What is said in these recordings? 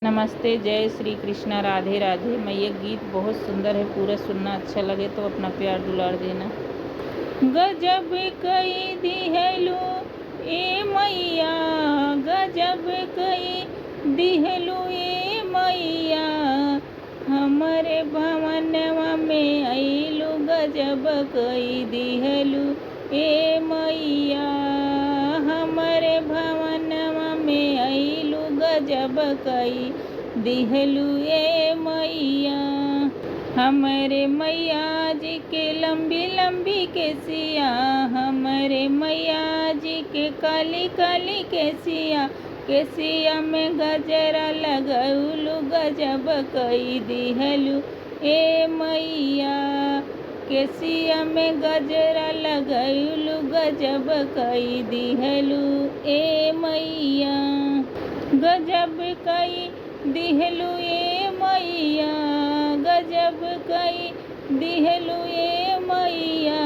नमस्ते, जय श्री कृष्णा, राधे राधे। मैं ये गीत बहुत सुंदर है, पूरा सुनना। अच्छा लगे तो अपना प्यार दुलार देना। गजब कई दिहलू ए मैया, गजब कई दिहलू ए मैया, हमरे भवनवा में आइलू। गजब कई दिहलू ए मैया, हमरे भवनवा में आइलू। गजब कई दिहलू ए मैया, हमरे मैया जी के लंबी लंबी केसिया, हमरे मैया जी के काली काली केसिया, केसिया में गजरा लगौलू। गजब कई दिहलू ए मैया, केसिया में गजरा लगौलू। गजब कई दिहलू ए मैया, गजब कई दिहलू ए मैया, गजब कई दिहलू ए मैया,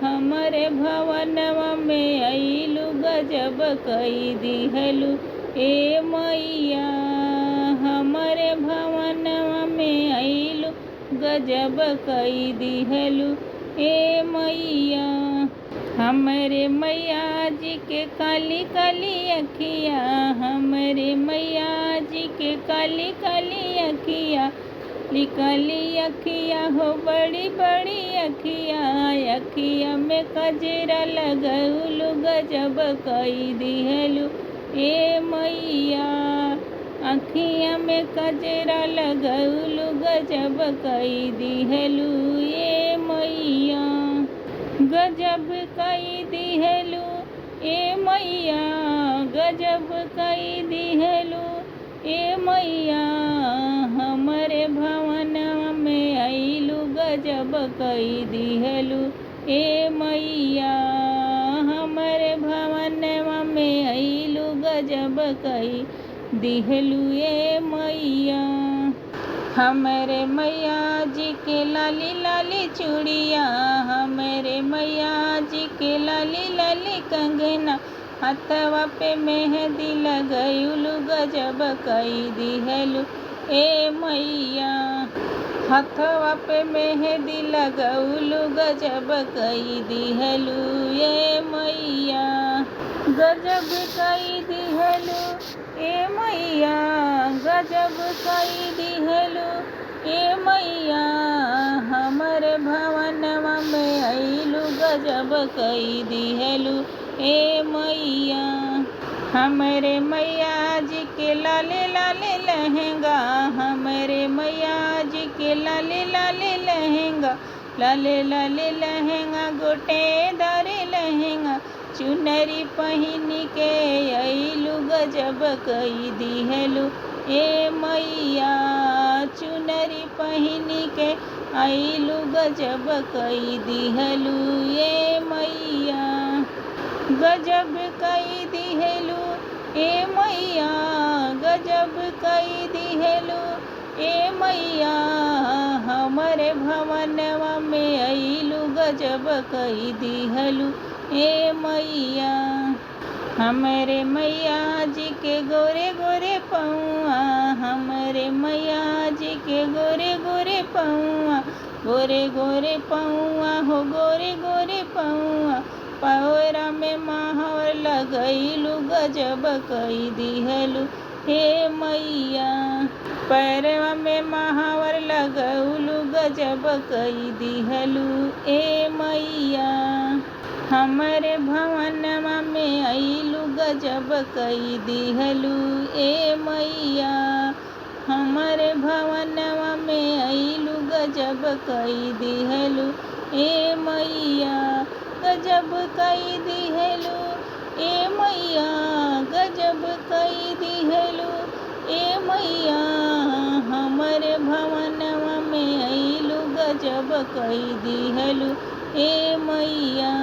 हमरे भवनवा में आइलू। गजब कई दिहलू ए मैया, हमरे भवनवा में आइलू। गजब कई दिहलू ए मैया, हमरे मैया जी के काली काली अखिया, हमरे मैया जी के काली काली अखिया, काली अखिया हो बड़ी बड़ी अखिया, अखिया में कजरा लगौलू। गजब कई दिहलू ए मैया, अखिया में कजरा लगौलू। गजब कई दिहलू ए मैया, गजब कई दिहलू ए मैया, गजब कई दिहलू ए मैया, हमरे भवनवा में आइलू। गजब कई दिहलू ए मैया, हमरे भवनवा में आइलू। गजब कई दिहलू ए मैया, हमरे मैया जी के लाली लाली चूड़िया, हमरे मैया जी के लाली लाली कंगना, हथवा पे मेहंदी लगौलू। गजब कई दिहलू ए मैया, हथवा पे मेहंदी लगौलू। गजब कई दिहलू ए मैया, गजब कई दिहलू ए मैया, गजब कई दिहलू ए मैया, हमरे भवनवा में आइलू। गजब कई दिहलू ए मैया, हमरे मैया जी के लाले लाले लहंगा, हमरे मैया जी के लाले लाले लहंगा, लाले लाले लहंगा गोटेदार लहंगा, चुनरी पहन के आइलू। गजब कई दिहलू ए मैया, चुनरी पहन के आइलू। गजब कई दिहलू ए मैया, गजब कई दिहलू ए मैया, गजब कई दिहलू ए मैया, हमरे भवनवा में आइलू। गजब कई दिहलू ए मैया, हमरे मैया जी के गोरे गोरे पौआ, हमरे मैया जी के गोरे गोरे पौआ, गोरे गोरे पौआ हो गोरे गोरे पौआ, पौरा में महावर लगैलू। गजब कई दिहलू हे मैया, पैरवा में महावर लगौलू। गजब कई दिहलू ए मैया, हमरे भवनवा में आइलू। गजब कई दिहलू ए मैया, हमरे भवनवा में आइलू। गजब कई दिहलू ए मैया, गजब कई दिहलू ए मैया, गजब कई दिहलू ए मैया, हमरे भवनवा में आइलू। गजब कई दिहलू ए मैया।